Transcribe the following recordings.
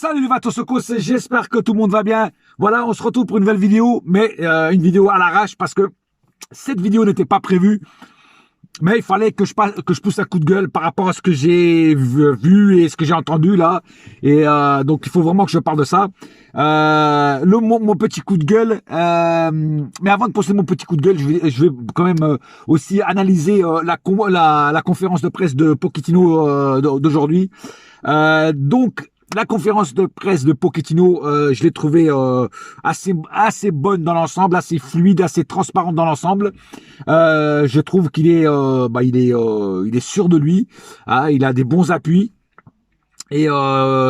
Salut les Vatosokos, j'espère que tout le monde va bien. Voilà, on se retrouve pour une nouvelle vidéo, mais une vidéo à l'arrache parce que cette vidéo n'était pas prévue. Mais il fallait que je pousse un coup de gueule par rapport à ce que j'ai vu et ce que j'ai entendu là. Et donc il faut vraiment que je parle de ça. Mon petit coup de gueule. Mais avant de poster mon petit coup de gueule, je vais quand même aussi analyser la conférence de presse de Pochettino d'aujourd'hui. Donc la conférence de presse de Pochettino, je l'ai trouvée assez bonne dans l'ensemble, assez fluide, assez transparente dans l'ensemble. Je trouve qu'il est, il est sûr de lui. Hein, il a des bons appuis. Et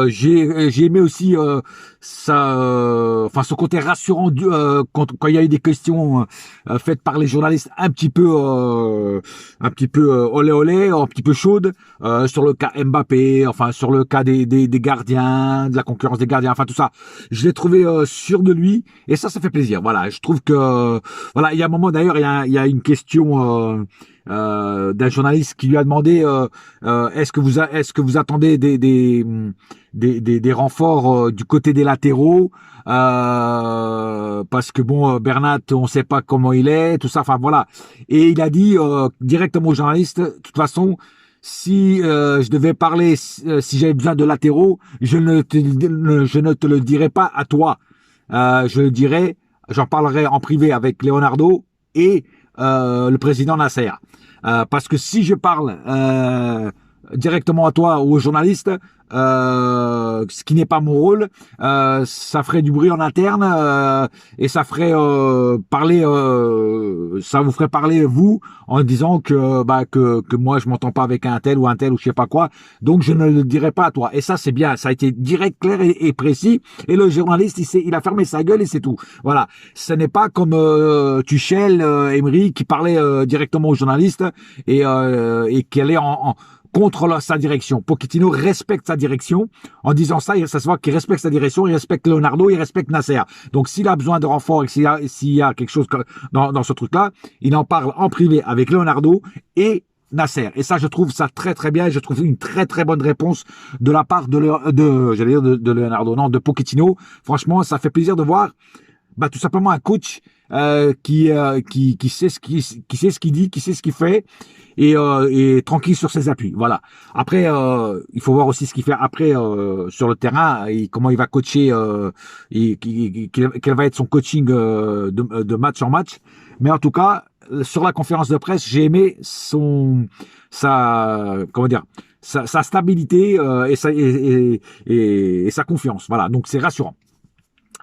j'ai aimé aussi son côté rassurant quand il y a eu des questions faites par les journalistes un petit peu olé olé, un petit peu chaudes sur le cas Mbappé, enfin sur le cas des gardiens, de la concurrence des gardiens, enfin tout ça. Je l'ai trouvé sûr de lui et ça fait plaisir. Voilà, je trouve que voilà, il y a un moment d'ailleurs, il y a une question d'un journaliste qui lui a demandé est-ce que vous attendez des renforts du côté des latéraux parce que bon Bernat on sait pas comment il est, tout ça, enfin voilà, et il a dit directement au journaliste, de toute façon si je devais parler, si j'avais besoin de latéraux, je ne te le dirais pas à toi, j'en parlerai en privé avec Leonardo et le président Nasser. Parce que si je parle directement à toi ou aux journalistes, ce qui n'est pas mon rôle, ça ferait du bruit en interne et ça ferait ça vous ferait parler vous en disant que moi je m'entends pas avec un tel ou je sais pas quoi, donc je ne le dirai pas à toi. Et ça c'est bien, ça a été direct, clair et précis. Et le journaliste il a fermé sa gueule et c'est tout. Voilà, ce n'est pas comme Tuchel, Emery qui parlait directement aux journalistes et qui allait contre sa direction. Pochettino respecte sa direction. En disant ça, ça se voit qu'il respecte sa direction, il respecte Leonardo, il respecte Nasser. Donc s'il a besoin de renfort et s'il y a quelque chose dans ce truc-là, il en parle en privé avec Leonardo et Nasser. Et ça, je trouve ça très très bien. Je trouve une très très bonne réponse de la part de Leonardo, non, de Pochettino. Franchement, ça fait plaisir de voir tout simplement un coach qui sait ce qu'il dit, qui sait ce qu'il fait et tranquille sur ses appuis. Voilà. Après, il faut voir aussi ce qu'il fait après sur le terrain et comment il va coacher quel va être son coaching de match en match. Mais en tout cas, sur la conférence de presse, j'ai aimé sa stabilité et sa confiance. Voilà. Donc c'est rassurant.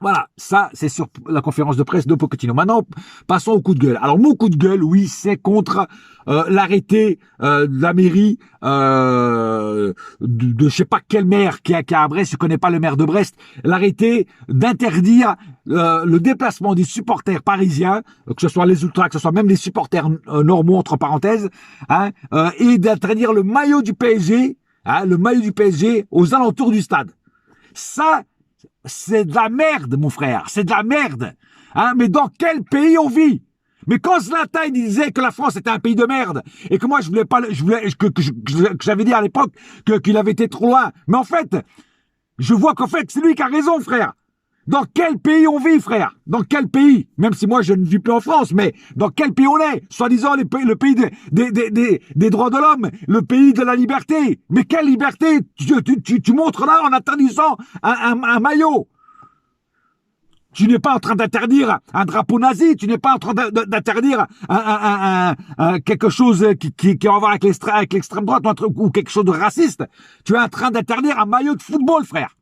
Voilà, ça c'est sur la conférence de presse de Pochettino. Maintenant, passons au coup de gueule. Alors mon coup de gueule, oui, c'est contre l'arrêté de la mairie de je sais pas quel maire qui est à Brest, je connais pas le maire de Brest, l'arrêté d'interdire le déplacement des supporters parisiens, que ce soit les ultras, que ce soit même les supporters normaux entre parenthèses, hein, et d'interdire le maillot du PSG, aux alentours du stade. Ça, c'est de la merde, mon frère, c'est de la merde. Hein, mais dans quel pays on vit? Mais quand Zlatan disait que la France était un pays de merde et que moi je voulais pas, que j'avais dit à l'époque qu'il avait été trop loin. Mais en fait, je vois qu'en fait c'est lui qui a raison, frère. Dans quel pays on vit, frère? Dans quel pays? Même si moi je ne vis plus en France, mais dans quel pays on est? Soi-disant le pays des droits de l'homme, le pays de la liberté. Mais quelle liberté? Tu montres là en interdisant un maillot. Tu n'es pas en train d'interdire un drapeau nazi, tu n'es pas en train d'interdire quelque chose qui a à voir avec l'extrême droite ou quelque chose de raciste. Tu es en train d'interdire un maillot de football, frère.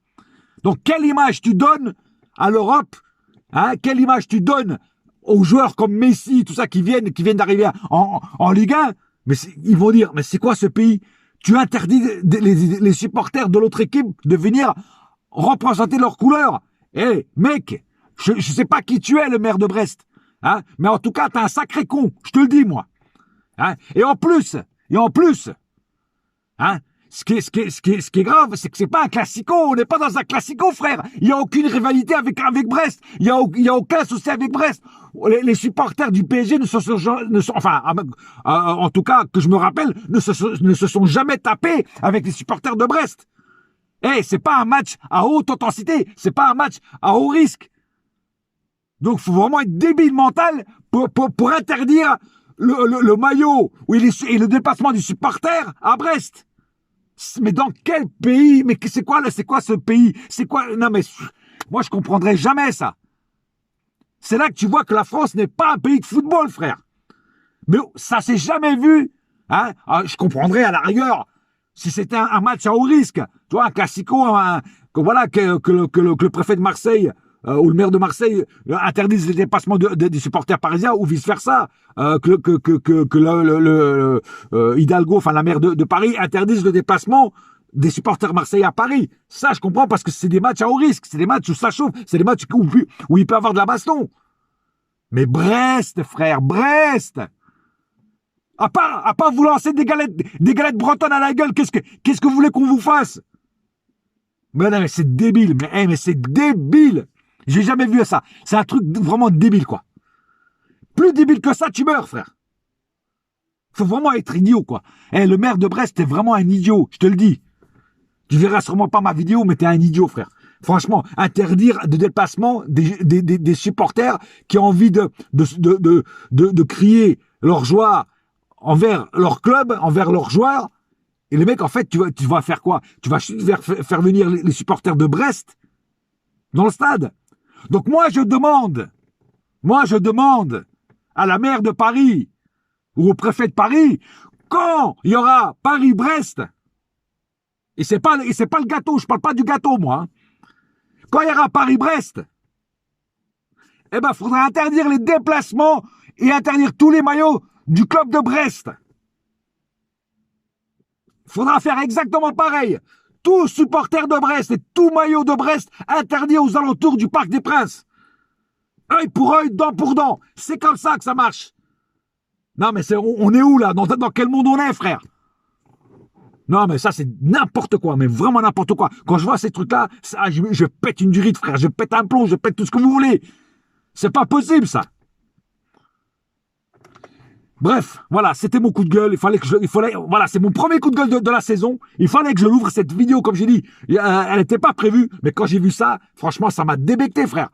Donc quelle image tu donnes à l'Europe, hein, quelle image tu donnes aux joueurs comme Messi, tout ça, qui viennent d'arriver en Ligue 1, mais ils vont dire, mais c'est quoi ce pays? Tu interdis les supporters de l'autre équipe de venir représenter leur couleur. Eh, mec, je sais pas qui tu es, le maire de Brest, hein, mais en tout cas, t'es un sacré con, je te le dis, moi. Hein, et en plus, hein, ce qui est grave, c'est que c'est pas un classico. On n'est pas dans un classico, frère. Il y a aucune rivalité avec Brest. Il y a aucun souci avec Brest. Les supporters du PSG en tout cas, que je me rappelle, ne se sont jamais tapés avec les supporters de Brest. Eh, c'est pas un match à haute intensité, c'est pas un match à haut risque. Donc, faut vraiment être débile mental pour interdire le maillot et le déplacement du supporter à Brest. Mais dans quel pays? Mais c'est quoi ce pays? C'est quoi? Non, mais moi, je comprendrai jamais ça. C'est là que tu vois que la France n'est pas un pays de football, frère. Mais ça s'est jamais vu. Hein? Je comprendrais à la rigueur si c'était un match à haut risque. Tu vois, un classico, que le préfet de Marseille ou le maire de Marseille interdisent les dépassements des supporters parisiens ou vice-versa. Hidalgo, enfin la maire de Paris, interdise le déplacement des supporters marseillais à Paris. Ça, je comprends parce que c'est des matchs à haut risque. C'est des matchs où ça chauffe. C'est des matchs où il peut y avoir de la baston. Mais Brest, frère, Brest! À part vous lancer des galettes bretonnes à la gueule, qu'est-ce que vous voulez qu'on vous fasse? Mais non, mais c'est débile. Mais c'est débile. J'ai jamais vu ça. C'est un truc vraiment débile, quoi. Plus débile que ça, tu meurs, frère. Faut vraiment être idiot, quoi. Le maire de Brest, t'es vraiment un idiot, je te le dis. Tu verras sûrement pas ma vidéo, mais t'es un idiot, frère. Franchement, interdire de déplacement des supporters qui ont envie de crier leur joie envers leur club, envers leurs joueurs. Et les mecs, en fait, tu vas faire quoi? Tu vas faire venir les supporters de Brest dans le stade. Donc moi, je demande à la maire de Paris ou au préfet de Paris, quand il y aura Paris-Brest, et c'est pas le gâteau, je parle pas du gâteau, moi. Hein. Quand il y aura Paris-Brest, eh ben, faudra interdire les déplacements et interdire tous les maillots du club de Brest. Faudra faire exactement pareil. Tout supporter de Brest et tout maillot de Brest interdit aux alentours du Parc des Princes. Œil pour œil, dent pour dent. C'est comme ça que ça marche. Non, mais on est où, là? Dans quel monde on est, frère? Non, mais ça, c'est n'importe quoi, mais vraiment n'importe quoi. Quand je vois ces trucs-là, je pète une durite, frère. Je pète un plomb, je pète tout ce que vous voulez. C'est pas possible, ça. Bref, voilà, c'était mon coup de gueule. Voilà, c'est mon premier coup de gueule de la saison. Il fallait que je l'ouvre, cette vidéo, comme j'ai dit. Elle n'était pas prévue, mais quand j'ai vu ça, franchement, ça m'a débecté, frère.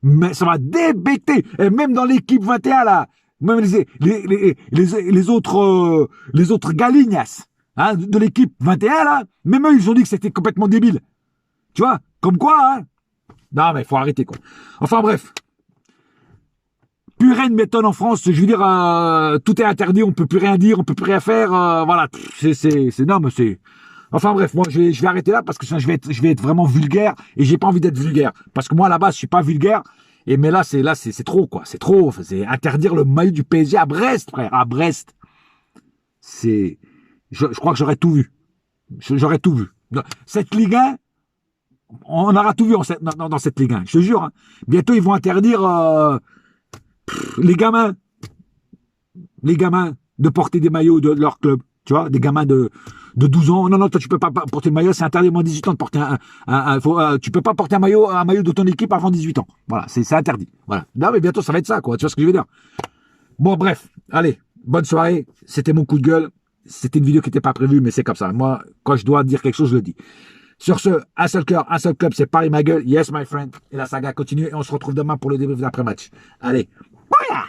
Mais ça m'a débecté. Et même dans l'équipe 21, là, même les autres galignas, hein, de l'équipe 21, là, même eux, ils ont dit que c'était complètement débile. Tu vois, comme quoi, hein. Non, mais il faut arrêter, quoi. Enfin, bref. Plus rien ne m'étonne en France, je veux dire, tout est interdit, on peut plus rien dire, on peut plus rien faire, voilà, non, mais c'est... Enfin bref, moi je vais arrêter là parce que sinon je vais être vraiment vulgaire et j'ai pas envie d'être vulgaire. Parce que moi à la base je suis pas vulgaire, mais là c'est trop, quoi, c'est trop, c'est interdire le maillot du PSG à Brest, frère, à Brest. Je crois que j'aurais tout vu. J'aurais tout vu. Cette Ligue 1, on aura tout vu dans cette Ligue 1, je te jure. Hein. Bientôt ils vont interdire... les gamins de porter des maillots de leur club, tu vois, des gamins de 12 ans. Non, toi, tu peux pas porter le maillot, c'est interdit moins 18 ans de porter tu peux pas porter un maillot de ton équipe avant 18 ans. Voilà, c'est interdit. Voilà. Non, mais bientôt, ça va être ça, quoi. Tu vois ce que je veux dire? Bon, bref. Allez, bonne soirée. C'était mon coup de gueule. C'était une vidéo qui n'était pas prévue, mais c'est comme ça. Moi, quand je dois dire quelque chose, je le dis. Sur ce, un seul cœur, un seul club, c'est Paris ma gueule. Yes, my friend. Et la saga continue et on se retrouve demain pour le débrief d'après-match. Allez. Bouya!